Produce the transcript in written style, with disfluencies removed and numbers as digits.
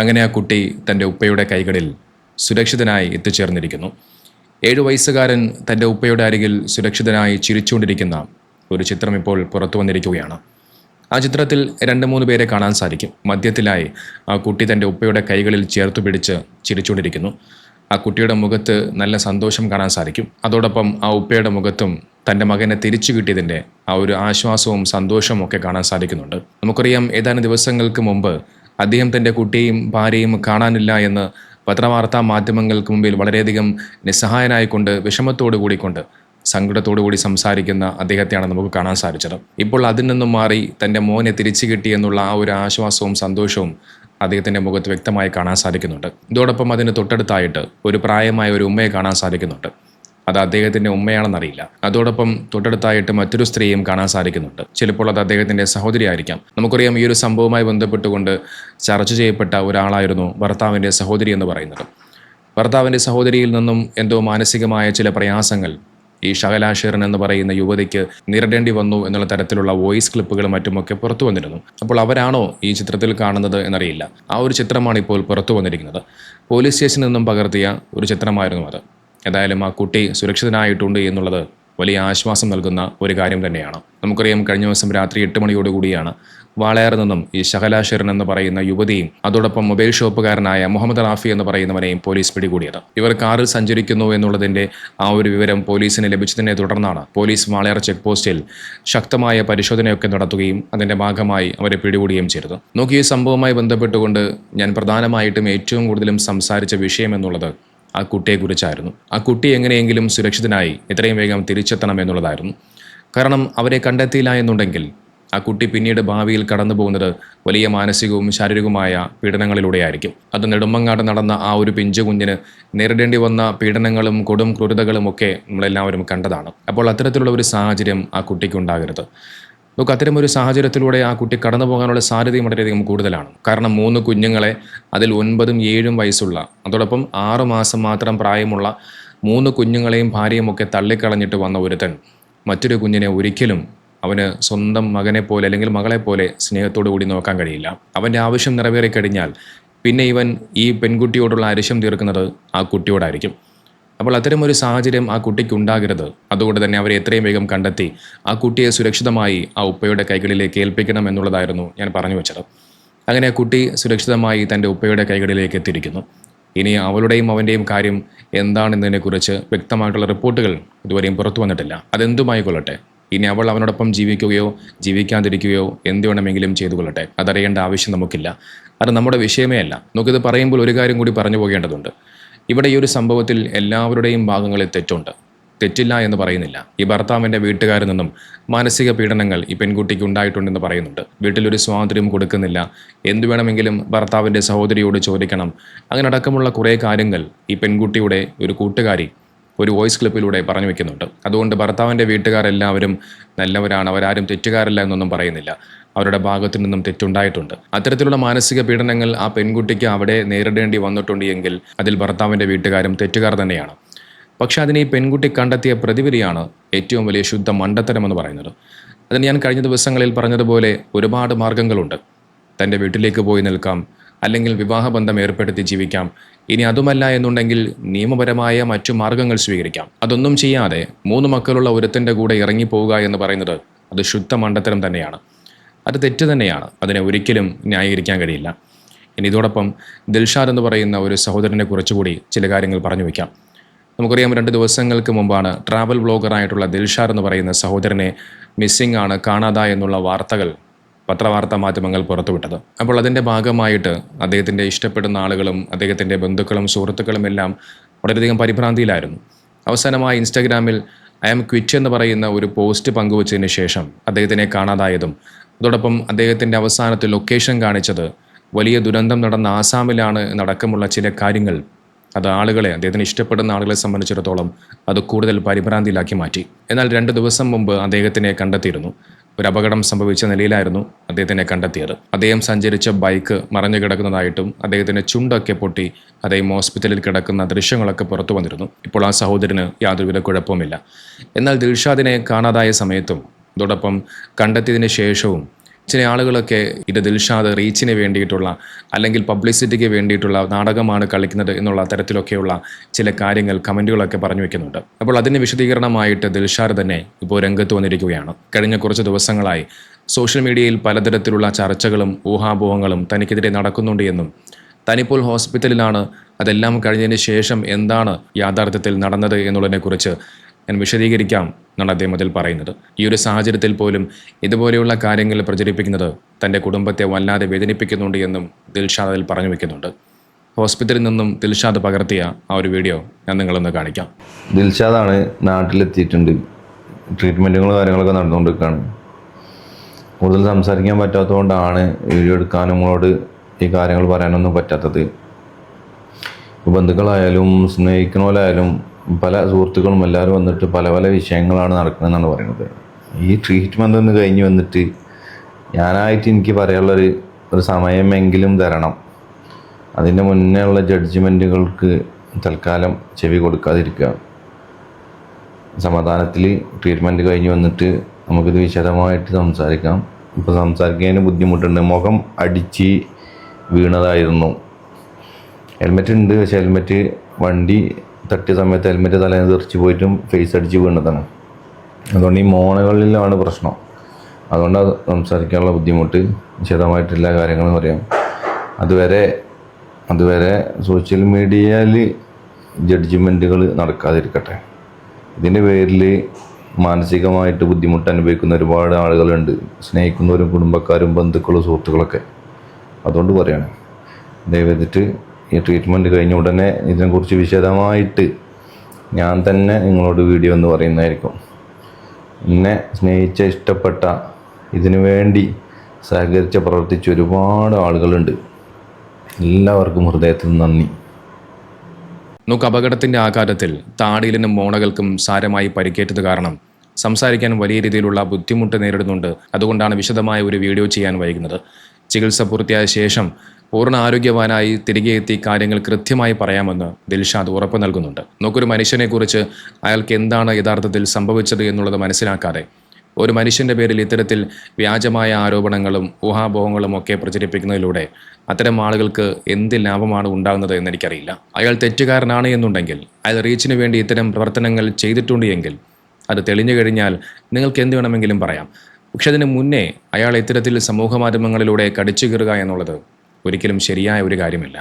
അങ്ങനെ ആ കുട്ടി തൻ്റെ ഉപ്പയുടെ കൈകളിൽ സുരക്ഷിതനായി എത്തിച്ചേർന്നിരിക്കുന്നു. 7 വയസ്സുകാരൻ തൻ്റെ ഉപ്പയുടെ അരികിൽ സുരക്ഷിതനായി ചിരിച്ചുകൊണ്ടിരിക്കുന്ന ഒരു ചിത്രം ഇപ്പോൾ പുറത്തു വന്നിരിക്കുകയാണ്. ആ ചിത്രത്തിൽ 2-3 പേരെ കാണാൻ സാധിക്കും. മധ്യത്തിലായി ആ കുട്ടി തൻ്റെ ഉപ്പയുടെ കൈകളിൽ ചേർത്തു പിടിച്ച് ചിരിച്ചുകൊണ്ടിരിക്കുന്നു. ആ കുട്ടിയുടെ മുഖത്ത് നല്ല സന്തോഷം കാണാൻ സാധിക്കും. അതോടൊപ്പം ആ ഉപ്പയുടെ മുഖത്തും തൻ്റെ മകനെ തിരിച്ചു കിട്ടിയതിൻ്റെ ആ ഒരു ആശ്വാസവും സന്തോഷവും ഒക്കെ കാണാൻ സാധിക്കുന്നുണ്ട്. നമുക്കറിയാം, ഏതാനും ദിവസങ്ങൾക്ക് മുമ്പ് അദ്ദേഹം തൻ്റെ കുട്ടിയും ഭാര്യയും കാണാനില്ല എന്ന് പത്രവാർത്താ മാധ്യമങ്ങൾക്ക് മുമ്പിൽ വളരെയധികം നിസ്സഹായനായിക്കൊണ്ട് വിഷമത്തോടു കൂടിക്കൊണ്ട് സങ്കടത്തോടു കൂടി സംസാരിക്കുന്ന അദ്ദേഹത്തെയാണ് നമുക്ക് കാണാൻ സാധിച്ചത്. ഇപ്പോൾ അതിൽ നിന്നും മാറി തൻ്റെ മോനെ തിരിച്ചു കിട്ടി എന്നുള്ള ആ ഒരു ആശ്വാസവും സന്തോഷവും അദ്ദേഹത്തിൻ്റെ മുഖത്ത് വ്യക്തമായി കാണാൻ സാധിക്കുന്നുണ്ട്. ഇതോടൊപ്പം അതിന് തൊട്ടടുത്തായിട്ട് ഒരു പ്രായമായ ഒരു ഉമ്മയെ കാണാൻ സാധിക്കുന്നുണ്ട്. അത് അദ്ദേഹത്തിൻ്റെ ഉമ്മയാണെന്നറിയില്ല. അതോടൊപ്പം തൊട്ടടുത്തായിട്ട് മറ്റൊരു സ്ത്രീയും കാണാൻ സാധിക്കുന്നുണ്ട്. ചിലപ്പോൾ അത് അദ്ദേഹത്തിൻ്റെ സഹോദരി ആയിരിക്കാം. നമുക്കറിയാം, ഈ ഒരു സംഭവവുമായി ബന്ധപ്പെട്ടുകൊണ്ട് ചർച്ച ചെയ്യപ്പെട്ട ഒരാളായിരുന്നു ഭർത്താവിൻ്റെ സഹോദരി എന്ന് പറയുന്നത്. ഭർത്താവിൻ്റെ സഹോദരിയിൽ നിന്നും എന്തോ മാനസികമായ ചില പ്രയാസങ്ങൾ ഈ ഷഹല ഷെറിൻ എന്ന് പറയുന്ന യുവതിക്ക് നേരിടേണ്ടി വന്നു എന്നുള്ള തരത്തിലുള്ള വോയിസ് ക്ലിപ്പുകളും മറ്റുമൊക്കെ പുറത്തു വന്നിരുന്നു. അപ്പോൾ അവരാണോ ഈ ചിത്രത്തിൽ കാണുന്നത് എന്നറിയില്ല. ആ ഒരു ചിത്രമാണ് ഇപ്പോൾ പുറത്തു വന്നിരിക്കുന്നത്. പോലീസ് സ്റ്റേഷനിൽ നിന്നും പകർത്തിയ ഒരു ചിത്രമായിരുന്നു അത്. ഏതായാലും ആ കുട്ടി സുരക്ഷിതനായിട്ടുണ്ട് എന്നുള്ളത് വലിയ ആശ്വാസം നൽകുന്ന ഒരു കാര്യം തന്നെയാണ്. നമുക്കറിയാം, കഴിഞ്ഞ ദിവസം രാത്രി 8 മണിയോടുകൂടിയാണ് വാളയാറിൽ നിന്നും ഈ ഷഹല ഷെറിൻ എന്ന് പറയുന്ന യുവതിയും അതോടൊപ്പം മൊബൈൽ ഷോപ്പുകാരനായ മുഹമ്മദ് റാഫി എന്ന് പറയുന്നവനെയും പോലീസ് പിടികൂടിയത്. ഇവർ കാറിൽ സഞ്ചരിക്കുന്നു എന്നുള്ളതിൻ്റെ ആ ഒരു വിവരം പോലീസിന് ലഭിച്ചതിനെ തുടർന്നാണ് പോലീസ് വാളയാർ ചെക്ക് പോസ്റ്റിൽ ശക്തമായ പരിശോധനയൊക്കെ നടത്തുകയും അതിൻ്റെ ഭാഗമായി അവരെ പിടികൂടുകയും ചെയ്തത്. നോക്കി, ഈ സംഭവവുമായി ബന്ധപ്പെട്ടുകൊണ്ട് ഞാൻ പ്രധാനമായിട്ടും ഏറ്റവും കൂടുതലും സംസാരിച്ച വിഷയം എന്നുള്ളത് ആ കുട്ടിയെക്കുറിച്ചായിരുന്നു. ആ കുട്ടി എങ്ങനെയെങ്കിലും സുരക്ഷിതനായി എത്രയും വേഗം തിരിച്ചെത്തണം എന്നുള്ളതായിരുന്നു. കാരണം അവരെ കണ്ടെത്തിയില്ല എന്നുണ്ടെങ്കിൽ ആ കുട്ടി പിന്നീട് ഭാവിയിൽ കടന്നു പോകുന്നത് വലിയ മാനസികവും ശാരീരികവുമായ പീഡനങ്ങളിലൂടെയായിരിക്കും. അത് നെടുമങ്ങാട് നടന്ന ആ ഒരു പിഞ്ചു കുഞ്ഞിന് നേരിടേണ്ടി വന്ന പീഡനങ്ങളും കൊടും ക്രൂരതകളും ഒക്കെ നമ്മളെല്ലാവരും കണ്ടതാണ്. അപ്പോൾ അത്തരത്തിലുള്ള ഒരു സാഹചര്യം ആ കുട്ടിക്ക് ഉണ്ടാകരുത്. നമുക്ക് അത്തരമൊരു സാഹചര്യത്തിലൂടെ ആ കുട്ടി കടന്നു പോകാനുള്ള സാധ്യതയും വളരെയധികം കൂടുതലാണ്. കാരണം 3 കുഞ്ഞുങ്ങളെ, അതിൽ 9ഉം 7ഉം വയസ്സുള്ള, അതോടൊപ്പം 6 മാസം മാത്രം പ്രായമുള്ള 3 കുഞ്ഞുങ്ങളെയും ഭാര്യയും ഒക്കെ തള്ളിക്കളഞ്ഞിട്ട് വന്ന ഒരുത്തൻ മറ്റൊരു കുഞ്ഞിനെ ഒരിക്കലും അവന് സ്വന്തം മകനെ പോലെ അല്ലെങ്കിൽ മകളെ പോലെ സ്നേഹത്തോടു കൂടി നോക്കാൻ കഴിയില്ല. അവൻ്റെ ആവശ്യം നിറവേറിക്കഴിഞ്ഞാൽ പിന്നെ ഇവൻ ഈ പെൺകുട്ടിയോടുള്ള അരിശം തീർക്കുന്നത് ആ കുട്ടിയോടായിരിക്കും. അപ്പോൾ അത്തരമൊരു സാഹചര്യം ആ കുട്ടിക്ക് ഉണ്ടാകരുത്. അതുകൊണ്ട് തന്നെ അവരെ എത്രയും വേഗം കണ്ടെത്തി ആ കുട്ടിയെ സുരക്ഷിതമായി ആ ഉപ്പയുടെ കൈകളിലേക്ക് ഏൽപ്പിക്കണം എന്നുള്ളതായിരുന്നു ഞാൻ പറഞ്ഞു വെച്ചത്. അങ്ങനെ ആ കുട്ടി സുരക്ഷിതമായി തൻ്റെ ഉപ്പയുടെ കൈകളിലേക്ക് എത്തിയിരിക്കുന്നു. ഇനി അവളുടെയും അവൻ്റെയും കാര്യം എന്താണെന്നതിനെക്കുറിച്ച് വ്യക്തമായിട്ടുള്ള റിപ്പോർട്ടുകൾ ഇതുവരെയും പുറത്തു വന്നിട്ടില്ല. അതെന്തുമായിക്കൊള്ളട്ടെ, ഇനി അവൾ അവനോടൊപ്പം ജീവിക്കുകയോ ജീവിക്കാതിരിക്കുകയോ എന്ത് വേണമെങ്കിലും ചെയ്തു കൊള്ളട്ടെ. അതറിയേണ്ട ആവശ്യം നമുക്കില്ല. അത് നമ്മുടെ വിഷയമേ അല്ല. നമുക്കിത് പറയുമ്പോൾ ഒരു കാര്യം കൂടി പറഞ്ഞു പോകേണ്ടതുണ്ട്. ഇവിടെ ഈ ഒരു സംഭവത്തിൽ എല്ലാവരുടെയും ഭാഗങ്ങളിൽ തെറ്റുണ്ട്. തെറ്റില്ല എന്ന് പറയുന്നില്ല. ഈ ഭർത്താവിൻ്റെ വീട്ടുകാരിൽ നിന്നും മാനസിക പീഡനങ്ങൾ ഈ പെൺകുട്ടിക്ക് ഉണ്ടായിട്ടുണ്ടെന്ന് പറയുന്നുണ്ട്. വീട്ടിലൊരു സ്വാതന്ത്ര്യം കൊടുക്കുന്നില്ല. എന്തു വേണമെങ്കിലും ഭർത്താവിൻ്റെ സഹോദരിയോട് ചോദിക്കണം. അങ്ങനെ അടക്കമുള്ള കുറേ കാര്യങ്ങൾ ഈ പെൺകുട്ടിയുടെ ഒരു കൂട്ടുകാരി ഒരു വോയിസ് ക്ലിപ്പിലൂടെ പറഞ്ഞു വെക്കുന്നുണ്ട്. അതുകൊണ്ട് ഭർത്താവിൻ്റെ വീട്ടുകാരെല്ലാവരും നല്ലവരാണ്, അവരാരും തെറ്റുകാരല്ല എന്നൊന്നും പറയുന്നില്ല. അവരുടെ ഭാഗത്തു നിന്നും തെറ്റുണ്ടായിട്ടുണ്ട്. അത്തരത്തിലുള്ള മാനസിക പീഡനങ്ങൾ ആ പെൺകുട്ടിക്ക് അവിടെ നേരിടേണ്ടി വന്നിട്ടുണ്ട് എങ്കിൽ അതിൽ ഭർത്താവിൻ്റെ വീട്ടുകാരും തെറ്റുകാർ തന്നെയാണ്. പക്ഷെ അതിന് ഈ പെൺകുട്ടി കണ്ടെത്തിയ പ്രതിവിധിയാണ് ഏറ്റവും വലിയ ശുദ്ധ മണ്ടത്തരമെന്ന് പറയുന്നത്. അതിന് ഞാൻ കഴിഞ്ഞ ദിവസങ്ങളിൽ പറഞ്ഞതുപോലെ ഒരുപാട് മാർഗങ്ങളുണ്ട്. തൻ്റെ വീട്ടിലേക്ക് പോയി നിൽക്കാം, അല്ലെങ്കിൽ വിവാഹബന്ധം ഏർപ്പെടുത്തി ജീവിക്കാം. ഇനി അതുമല്ല എന്നുണ്ടെങ്കിൽ നിയമപരമായ മറ്റു മാർഗങ്ങൾ സ്വീകരിക്കാം. അതൊന്നും ചെയ്യാതെ 3 മക്കളുള്ള ഒരുത്തൻ്റെ കൂടെ ഇറങ്ങിപ്പോവുക എന്ന് പറയുന്നത് അത് ശുദ്ധ മണ്ടത്തരം തന്നെയാണ്. അത് തെറ്റ് തന്നെയാണ്. അതിനെ ഒരിക്കലും ന്യായീകരിക്കാൻ കഴിയില്ല. ഇനി ഇതോടൊപ്പം ദിൽഷാദ് എന്ന് പറയുന്ന ഒരു സഹോദരനെ കുറിച്ചുകൂടി ചില കാര്യങ്ങൾ പറഞ്ഞു വയ്ക്കാം. നമുക്കറിയാം, 2 ദിവസങ്ങൾക്ക് മുമ്പാണ് ട്രാവൽ വ്ളോഗറായിട്ടുള്ള ദിൽഷാദ് എന്ന് പറയുന്ന സഹോദരനെ മിസ്സിംഗ് ആണ്, കാണാതായ എന്നുള്ള വാർത്തകൾ പത്രവാർത്താ മാധ്യമങ്ങൾ പുറത്തുവിട്ടത്. അപ്പോൾ അതിൻ്റെ ഭാഗമായിട്ട് അദ്ദേഹത്തിൻ്റെ ഇഷ്ടപ്പെടുന്ന ആളുകളും അദ്ദേഹത്തിൻ്റെ ബന്ധുക്കളും സുഹൃത്തുക്കളും എല്ലാം വളരെയധികം പരിഭ്രാന്തിയിലായിരുന്നു. അവസാനമായി ഇൻസ്റ്റാഗ്രാമിൽ ഐ ആം ക്വിറ്റ് എന്ന് പറയുന്ന ഒരു പോസ്റ്റ് പങ്കുവച്ചതിന് ശേഷം അദ്ദേഹത്തിനെ കാണാതായതും അതോടൊപ്പം അദ്ദേഹത്തിൻ്റെ അവസാനത്തെ ലൊക്കേഷൻ കാണിച്ചത് വലിയ ദുരന്തം നടന്ന ആസാമിലാണ് എന്നടക്കമുള്ള ചില കാര്യങ്ങൾ അത് ആളുകളെ, അദ്ദേഹത്തിന് ഇഷ്ടപ്പെടുന്ന ആളുകളെ സംബന്ധിച്ചിടത്തോളം അത് കൂടുതൽ പരിഭ്രാന്തിയിലാക്കി മാറ്റി. എന്നാൽ 2 ദിവസം മുമ്പ് അദ്ദേഹത്തിനെ കണ്ടെത്തിയിരുന്നു. ഒരു അപകടം സംഭവിച്ച നിലയിലായിരുന്നു അദ്ദേഹത്തിനെ കണ്ടെത്തിയത്. അദ്ദേഹം സഞ്ചരിച്ച ബൈക്ക് മറഞ്ഞു കിടക്കുന്നതായിട്ടും അദ്ദേഹത്തിൻ്റെ ചുണ്ടൊക്കെ പൊട്ടി അദ്ദേഹം ഹോസ്പിറ്റലിൽ കിടക്കുന്ന ദൃശ്യങ്ങളൊക്കെ പുറത്തു വന്നിരുന്നു. ഇപ്പോൾ ആ സഹോദരന് യാതൊരുവിധ കുഴപ്പവുമില്ല. എന്നാൽ ദിൽഷാദിനെ കാണാതായ സമയത്തും അതോടൊപ്പം കണ്ടെത്തിയതിന് ശേഷവും ചില ആളുകളൊക്കെ ഇത് ദിൽഷാദ് റീച്ചിന് വേണ്ടിയിട്ടുള്ള അല്ലെങ്കിൽ പബ്ലിസിറ്റിക്ക് വേണ്ടിയിട്ടുള്ള നാടകമാണ് കളിക്കുന്നത് എന്നുള്ള തരത്തിലൊക്കെയുള്ള ചില കാര്യങ്ങൾ കമൻറ്റുകളൊക്കെ പറഞ്ഞു വെക്കുന്നുണ്ട്. അപ്പോൾ അതിന് വിശദീകരണമായിട്ട് ദിൽഷാദ് തന്നെ ഇപ്പോൾ രംഗത്ത് വന്നിരിക്കുകയാണ്. കഴിഞ്ഞ കുറച്ച് ദിവസങ്ങളായി സോഷ്യൽ മീഡിയയിൽ പലതരത്തിലുള്ള ചർച്ചകളും ഊഹാപോഹങ്ങളും തനിക്കെതിരെ നടക്കുന്നുണ്ട് എന്നും തനിപ്പോൾ ഹോസ്പിറ്റലിലാണ്, അതെല്ലാം കഴിഞ്ഞതിന് ശേഷം എന്താണ് യാഥാർത്ഥ്യത്തിൽ നടന്നത് എന്നുള്ളതിനെക്കുറിച്ച് ഞാൻ വിശദീകരിക്കാം എന്നാണ് അദ്ദേഹം അതിൽ പറയുന്നത്. ഈ ഒരു സാഹചര്യത്തിൽ പോലും ഇതുപോലെയുള്ള കാര്യങ്ങൾ പ്രചരിപ്പിക്കുന്നത് തൻ്റെ കുടുംബത്തെ വല്ലാതെ വേദനിപ്പിക്കുന്നുണ്ട് എന്നും ദിൽഷാദ് അതിൽ പറഞ്ഞു വെക്കുന്നുണ്ട്. ഹോസ്പിറ്റലിൽ നിന്നും ദിൽഷാദ് പകർത്തിയ ആ ഒരു വീഡിയോ ഞാൻ നിങ്ങളൊന്ന് കാണിക്കാം. ദിൽഷാദാണ്, നാട്ടിലെത്തിയിട്ടുണ്ട്. ട്രീറ്റ്മെൻറ്റുകളും കാര്യങ്ങളൊക്കെ നടന്നുകൊണ്ടിരിക്കുകയാണ്. കൂടുതൽ സംസാരിക്കാൻ പറ്റാത്തതുകൊണ്ടാണ് വീഡിയോ എടുക്കാനും നമ്മളോട് ഈ കാര്യങ്ങൾ പറയാനൊന്നും പറ്റാത്തത്. ബന്ധുക്കളായാലും സ്നേഹിക്കുന്നവരായാലും പല സുഹൃത്തുക്കളും എല്ലാവരും വന്നിട്ട് പല പല വിഷയങ്ങളാണ് നടക്കുന്നതെന്നാണ് പറയുന്നത്. ഈ ട്രീറ്റ്മെൻ്റ് ഒന്ന് കഴിഞ്ഞ് വന്നിട്ട് ഞാനായിട്ട് എനിക്ക് പറയാനുള്ളൊരു സമയമെങ്കിലും തരണം. അതിൻ്റെ മുന്നേ ഉള്ള ജഡ്ജ്മെൻറ്റുകൾക്ക് തൽക്കാലം ചെവി കൊടുക്കാതിരിക്കുക. സമാധാനത്തിൽ ട്രീറ്റ്മെൻറ്റ് കഴിഞ്ഞ് വന്നിട്ട് നമുക്കിത് വിശദമായിട്ട് സംസാരിക്കാം. ഇപ്പോൾ സംസാരിക്കുന്നതിന് ബുദ്ധിമുട്ടുണ്ട്. മുഖം അടിച്ച് വീണതായിരുന്നു. ഹെൽമെറ്റ് ഉണ്ട്, പക്ഷേ ഹെൽമെറ്റ് വണ്ടി തട്ടിയ സമയത്ത് ഹെൽമെറ്റ് തലേന്ന് തെറിച്ച് പോയിട്ടും ഫേസ് അടിച്ച് വീണതാണ്. അതുകൊണ്ട് ഈ മോണകളിലാണ് പ്രശ്നം. അതുകൊണ്ട് സംസാരിക്കാനുള്ള ബുദ്ധിമുട്ട്. വിശദമായിട്ട് എല്ലാ കാര്യങ്ങളും പറയാം. അതുവരെ സോഷ്യൽ മീഡിയയിൽ ജഡ്ജ്മെൻറ്റുകൾ നടക്കാതിരിക്കട്ടെ. ഇതിൻ്റെ പേരിൽ മാനസികമായിട്ട് ബുദ്ധിമുട്ട് അനുഭവിക്കുന്ന ഒരുപാട് ആളുകളുണ്ട്, സ്നേഹിക്കുന്നവരും കുടുംബക്കാരും ബന്ധുക്കളും സുഹൃത്തുക്കളൊക്കെ. അതുകൊണ്ട് പറയാണ്, ദയവേദിട്ട് ഈ ട്രീറ്റ്മെൻറ്റ് കഴിഞ്ഞ ഉടനെ ഇതിനെക്കുറിച്ച് വിശദമായിട്ട് ഞാൻ തന്നെ നിങ്ങളോട് വീഡിയോ എന്ന് പറയുന്നതായിരിക്കും. എന്നെ സ്നേഹിച്ച, ഇഷ്ടപ്പെട്ട, ഇതിനു വേണ്ടി സഹകരിച്ച് പ്രവർത്തിച്ച ഒരുപാട് ആളുകളുണ്ട്. എല്ലാവർക്കും ഹൃദയത്തിൽ നന്ദി. നമുക്ക് അപകടത്തിൻ്റെ ആഘാതത്തിൽ താടിയിലിനും മോണകൾക്കും സാരമായി പരിക്കേറ്റത് കാരണം സംസാരിക്കാൻ വലിയ രീതിയിലുള്ള ബുദ്ധിമുട്ട് നേരിടുന്നുണ്ട്. അതുകൊണ്ടാണ് വിശദമായ ഒരു വീഡിയോ ചെയ്യാൻ വൈകുന്നത്. ചികിത്സ പൂർത്തിയായ ശേഷം പൂർണ്ണ ആരോഗ്യവാനായി തിരികെ എത്തി കാര്യങ്ങൾ കൃത്യമായി പറയാമെന്ന് ദിൽഷാദ് ഉറപ്പ് നൽകുന്നുണ്ട്. നമുക്കൊരു മനുഷ്യനെക്കുറിച്ച് അയാൾക്ക് എന്താണ് യഥാർത്ഥത്തിൽ സംഭവിച്ചത് എന്നുള്ളത് മനസ്സിലാക്കാതെ ഒരു മനുഷ്യൻ്റെ പേരിൽ ഇത്തരത്തിൽ വ്യാജമായ ആരോപണങ്ങളും ഊഹാപോഹങ്ങളും ഒക്കെ പ്രചരിപ്പിക്കുന്നതിലൂടെ അത്തരം ആളുകൾക്ക് എന്ത് ലാഭമാണ് ഉണ്ടാകുന്നത് എന്നെനിക്കറിയില്ല. അയാൾ തെറ്റുകാരനാണ് എന്നുണ്ടെങ്കിൽ, അയാൾ റീച്ചിന് വേണ്ടി ഇത്തരം പ്രവർത്തനങ്ങൾ ചെയ്തിട്ടുണ്ട് എങ്കിൽ അത് തെളിഞ്ഞു കഴിഞ്ഞാൽ നിങ്ങൾക്ക് എന്ത് വേണമെങ്കിലും പറയാം. പക്ഷെ അതിന് മുന്നേ അയാൾ ഇത്തരത്തിൽ സമൂഹ മാധ്യമങ്ങളിലൂടെ കടിച്ചു കീറുക എന്നുള്ളത് ഒരിക്കലും ശരിയായ ഒരു കാര്യമല്ല.